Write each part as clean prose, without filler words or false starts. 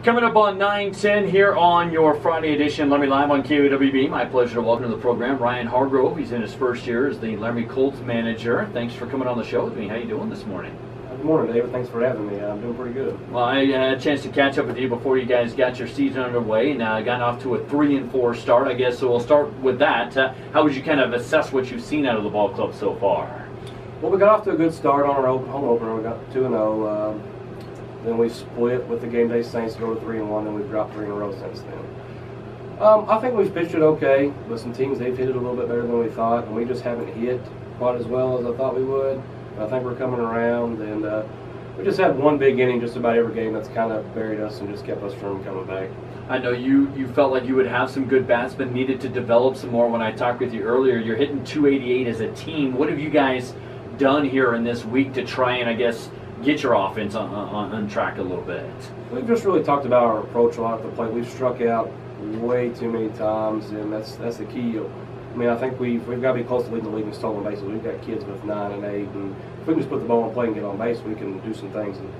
Coming up on 9:10 here on your Friday edition, Laramie Live on KOWB. My pleasure to welcome to the program Ryan Hargrove. He's in his first year as the Laramie Colts manager. Thanks for coming on the show with me. How you doing this morning? Good morning, David. Thanks for having me. I'm doing pretty good. Well, I had a chance to catch up with you before you guys got your season underway, and gotten off to a 3-4 start, I guess. So we'll start with that. How would you kind of assess what you've seen out of the ball club so far? Well, we got off to a good start on our home opener. We got 2-0. Then we split with the game day Saints to go to 3-1, and we've dropped 3 in a row since then. I think we've pitched it okay, but some teams, they've hit it a little bit better than we thought, and we just haven't hit quite as well as I thought we would. I think we're coming around, and we just had one big inning just about every game that's kind of buried us and just kept us from coming back. I know you felt like you would have some good bats, but needed to develop some more. When I talked with you earlier, you're hitting .288 as a team. What have you guys done here in this week to try and, I guess, get your offense on track a little bit? We've just really talked about our approach a lot at the plate. We've struck out way too many times, and that's the key. I mean, I think we've got to be close to leading the league in stolen bases. We've got kids with 9 and 8, and if we can just put the ball in play and get on base, we can do some things and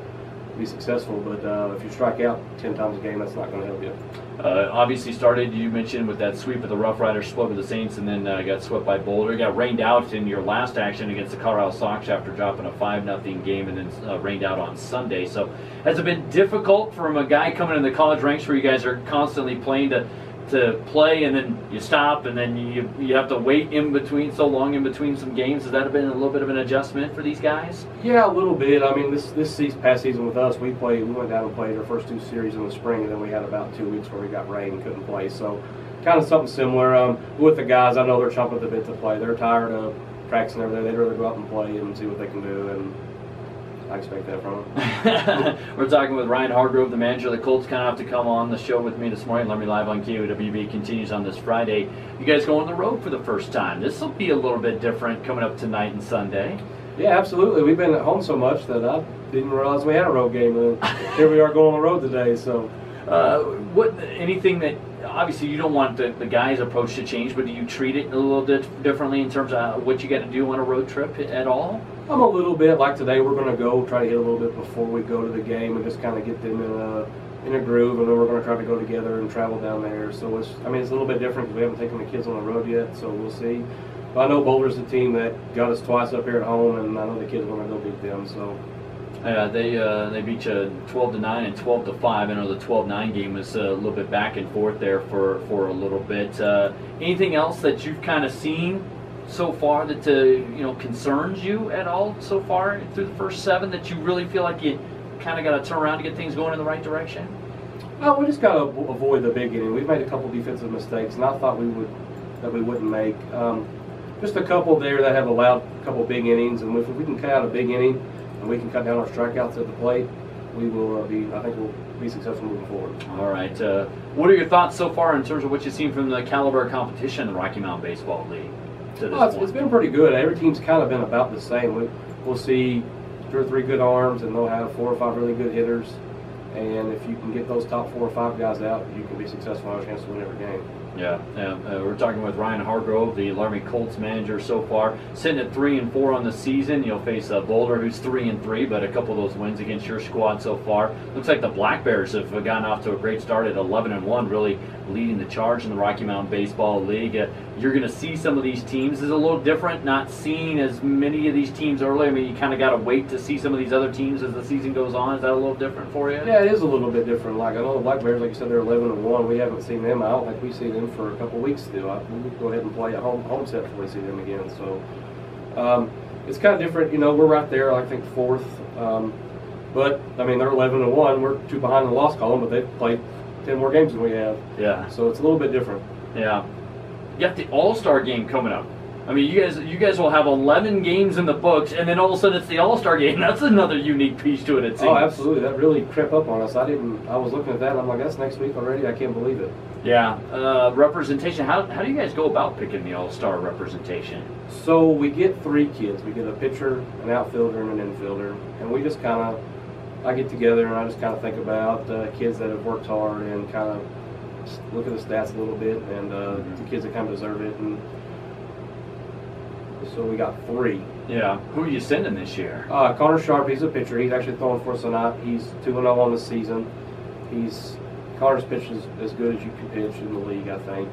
be successful. But if you strike out 10 times a game, that's not going to help you. Obviously started, you mentioned, with that sweep of the Rough Riders, split with the Saints, and then got swept by Boulder. You got rained out in your last action against the Colorado Sox after dropping a 5-0 game, and then rained out on Sunday. So has it been difficult from a guy coming in the college ranks where you guys are constantly playing to play, and then you stop, and then you have to wait so long in between some games? Has that been a little bit of an adjustment for these guys? Yeah, a little bit. I mean, this past season with us, we went down and played our first 2 series in the spring, and then we had about 2 weeks where we got rain and couldn't play. So kind of something similar with the guys. I know they're chomping at the bit to play. They're tired of practicing every day. They'd rather go out and play and see what they can do, and I expect that from him. We're talking with Ryan Hargrove, the manager of the Colts, kind of have to come on the show with me this morning. Laramie Live on KOWB continues on this Friday. You guys go on the road for the first time. This will be a little bit different coming up tonight and Sunday. Yeah, absolutely. We've been at home so much that I didn't realize we had a road game. And here we are going on the road today. So, anything that, obviously you don't want the guys' approach to change, but do you treat it a little bit differently in terms of what you got to do on a road trip at all? I'm a little bit. Like today, we're going to go try to hit a little bit before we go to the game and just kind of get them in a groove, and then we're going to try to go together and travel down there. So it's a little bit different because we haven't taken the kids on the road yet, so we'll see. But I know Boulder's the team that got us twice up here at home, and I know the kids are going to go beat them. So. They beat you 12-9 and 12-5. I know the 12-9 game was a little bit back and forth there for a little bit. Anything else that you've kind of seen so far that concerns you at all so far through the first 7 that you really feel like you kind of got to turn around to get things going in the right direction? Well, we just got to avoid the big inning. We've made a couple defensive mistakes, and I thought we wouldn't make. Just a couple there that have allowed a couple big innings, and if we can cut out a big inning and we can cut down our strikeouts at the plate, we will I think we'll be successful moving forward. All right. What are your thoughts so far in terms of what you've seen from the caliber of competition in the Rocky Mountain Baseball League to this point? It's been pretty good. Every team's kind of been about the same. We'll see 2 or 3 good arms, and they'll have 4 or 5 really good hitters. And if you can get those top 4 or 5 guys out, you can be successful and have a chance to win every game. Yeah. We're talking with Ryan Hargrove, the Laramie Colts manager so far, sitting at 3-4 on the season. You'll face Boulder, who's 3-3, but a couple of those wins against your squad so far. Looks like the Black Bears have gotten off to a great start at 11-1, really leading the charge in the Rocky Mountain Baseball League. You're going to see some of these teams. It's a little different, not seeing as many of these teams early. I mean, you kind of got to wait to see some of these other teams as the season goes on. Is that a little different for you? Yeah, it is a little bit different. Like, I know the Black Bears, like you said, they're 11-1. We haven't seen them. I don't think we see them for a couple weeks still. We'll go ahead and play a home set before we see them again. So it's kind of different. We're right there, I think, 4th. But, I mean, they're 11-1. We're 2 behind the loss column, but they've played 10 more games than we have. Yeah. So it's a little bit different. Yeah. You got the All-Star game coming up. I mean, you guys will have 11 games in the books, and then all of a sudden it's the All-Star game. That's another unique piece to it, it seems. Oh, absolutely. That really crept up on us. I was looking at that, and I'm like, that's next week already? I can't believe it. Yeah. Representation. How do you guys go about picking the All-Star representation? So we get 3 kids. We get a pitcher, an outfielder, and an infielder. And we just I get together and I just kind of think about kids that have worked hard and kind of look at the stats a little bit, and the kids that kind of deserve it. And so we got 3. Yeah. Who are you sending this year? Connor Sharp, he's a pitcher. He's actually throwing for us tonight. He's 2-0 on the season. Connor's pitch is as good as you can pitch in the league, I think.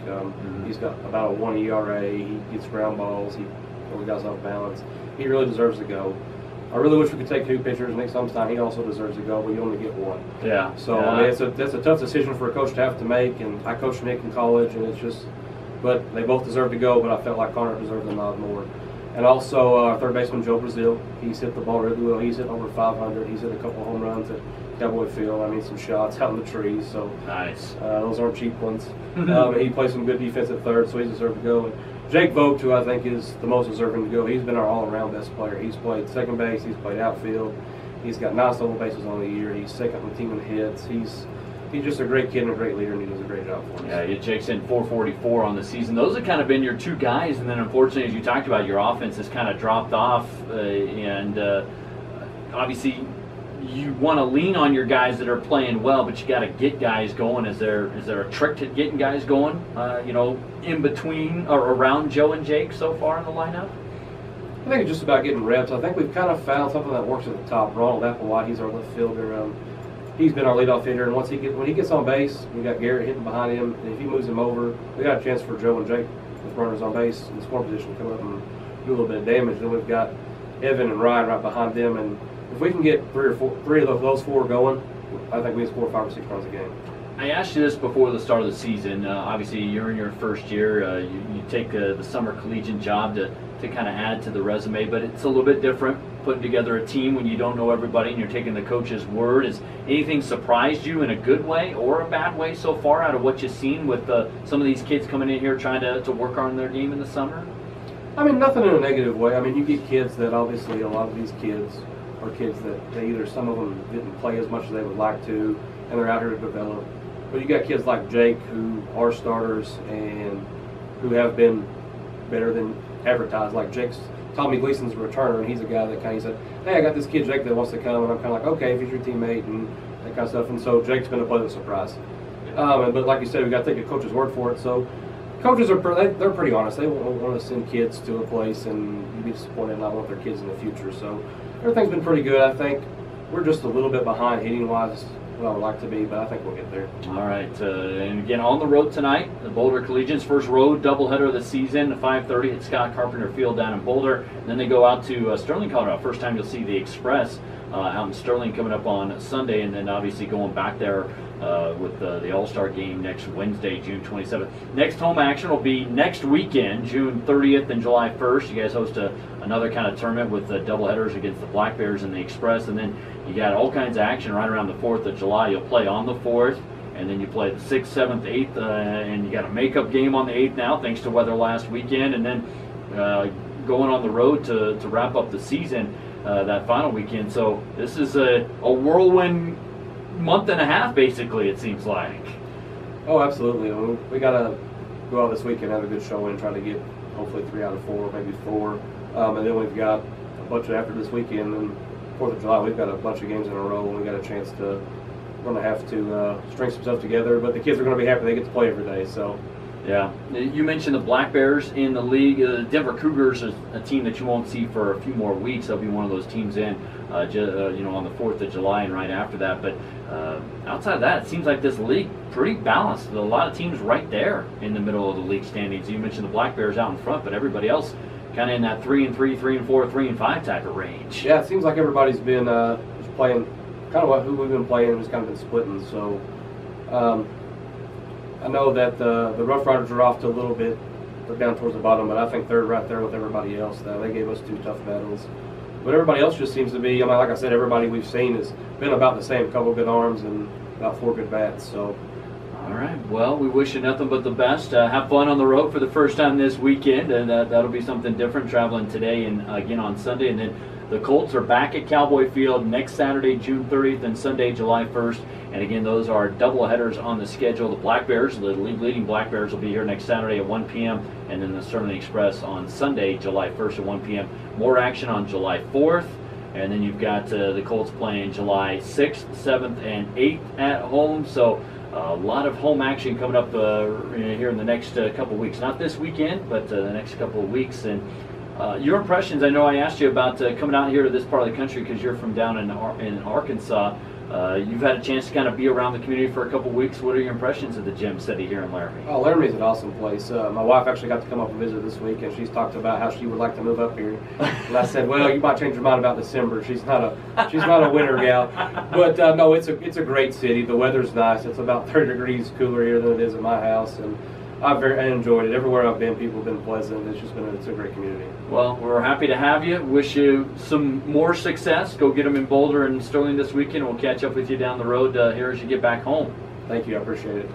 He's got about a 1 ERA. He gets ground balls. He guys off balance. He really deserves to go. I really wish we could take 2 pitchers. Nick Sumstein, he also deserves to go, but you only get 1. Yeah. So I mean, that's a tough decision for a coach to have to make. And I coached Nick in college, and it's just, but they both deserve to go. But I felt like Connor deserved the nod more. And also our third baseman Joe Brazil. He's hit the ball really well. He's hit over 500. He's hit a couple home runs at Cowboy Field. I mean, some shots out in the trees. So nice. Those aren't cheap ones. He plays some good defense at third, so he deserved to go. And Jake Vogt, who I think is the most deserving to go, he's been our all-around best player. He's played second base. He's played outfield. He's got 9 stolen bases on the year. He's second on the team in hits. He's just a great kid and a great leader, and he does a great job for us. Yeah, Jake's in 444 on the season. Those have kind of been your 2 guys, and then unfortunately, as you talked about, your offense has kind of dropped off, and obviously you want to lean on your guys that are playing well, but you got to get guys going. Is there a trick to getting guys going, in between or around Joe and Jake so far in the lineup? I think it's just about getting reps. I think we've kind of found something that works at the top. Ronald Applewhite, he's our left fielder. He's been our leadoff hitter, and when he gets on base, we got Garrett hitting behind him, and if he moves him over, we got a chance for Joe and Jake with runners on base in the scoring position to come up and do a little bit of damage. Then we've got Evan and Ryan right behind them, and if we can get three of those 4 going, I think we can score 5 or 6 runs a game. I asked you this before the start of the season. Obviously, you're in your first year. You take the summer collegiate job to kind of add to the resume, but it's a little bit different putting together a team when you don't know everybody and you're taking the coach's word. Has anything surprised you in a good way or a bad way so far out of what you've seen with some of these kids coming in here trying to work on their game in the summer? I mean, nothing in a negative way. I mean, you get kids that obviously a lot of these kids are kids that some of them didn't play as much as they would like to, and they're out here to develop. But you got kids like Jake who are starters and who have been better than advertised. Like Tommy Gleason's a returner, and he's a guy that kind of said, hey, I got this kid Jake that wants to come, and I'm kind of like, okay, if he's your teammate and that kind of stuff. And so Jake's been a pleasant surprise. But like you said, we got to take a coach's word for it. So coaches they're pretty honest. They won't want to send kids to a place and you'd be disappointed and not want their kids in the future. So everything's been pretty good. I think we're just a little bit behind hitting-wise. Well, I would like to be, but I think we'll get there. All right, and again, on the road tonight, the Boulder Collegians' first road doubleheader of the season, 5:30 at Scott Carpenter Field down in Boulder. And then they go out to Sterling, Colorado. First time you'll see the Express out in Sterling coming up on Sunday, and then obviously going back there with the All-Star game next Wednesday, June 27th. Next home action will be next weekend, June 30th and July 1st. You guys host another kind of tournament with doubleheaders against the Black Bears and the Express, and then you got all kinds of action right around the 4th of July. You'll play on the 4th, and then you play the 6th, 7th, 8th, and you got a makeup game on the 8th now, thanks to weather last weekend, and then going on the road to wrap up the season that final weekend. So this is a whirlwind month and a half, basically, it seems like. Oh, absolutely. I mean, we got to go out this weekend and have a good showing and try to get hopefully 3 out of 4, maybe 4. And then we've got a bunch after this weekend. And 4th of July, we've got a bunch of games in a row, and we got a chance to. We're going to have to string some stuff together, but the kids are going to be happy they get to play every day. So. Yeah, you mentioned the Black Bears in the league. Denver Cougars is a team that you won't see for a few more weeks. They'll be one of those teams in, on the 4th of July and right after that. But outside of that, it seems like this league pretty balanced. There's a lot of teams right there in the middle of the league standings. You mentioned the Black Bears out in front, but everybody else kind of in that 3-3, 3-4, 3-5 type of range. Yeah, it seems like everybody's been just playing kind of who we've been playing and just kind of been splitting. So. I know that the Rough Riders are off to a little bit, they're down towards the bottom, but I think they're right there with everybody else. They gave us 2 tough battles. But everybody else just seems to be, I mean, like I said, everybody we've seen has been about the same, couple good arms and about 4 good bats. So. All right, well, we wish you nothing but the best. Have fun on the road for the first time this weekend, and that'll be something different, traveling today and again on Sunday. And then the Colts are back at Cowboy Field next Saturday, June 30th, and Sunday, July 1st. And again, those are doubleheaders on the schedule. The Black Bears, the league-leading Black Bears, will be here next Saturday at 1 p.m. and then the Sterling Express on Sunday, July 1st at 1 p.m. More action on July 4th. And then you've got the Colts playing July 6th, 7th, and 8th at home. So a lot of home action coming up here in the next couple weeks. Not this weekend, but the next couple of weeks. And your impressions, I know I asked you about coming out here to this part of the country because you're from down in Arkansas. You've had a chance to kind of be around the community for a couple weeks. What are your impressions of the gym city here in Laramie? Oh, Laramie's an awesome place. My wife actually got to come up and visit this week, and she's talked about how she would like to move up here. And I said, well, you might change your mind about December. She's not a winter gal. But no, it's a great city. The weather's nice. It's about 30 degrees cooler here than it is at my house, and I enjoyed it. Everywhere I've been, people have been pleasant. It's a great community. Well, we're happy to have you. Wish you some more success. Go get them in Boulder and Sterling this weekend. We'll catch up with you down the road here as you get back home. Thank you. I appreciate it.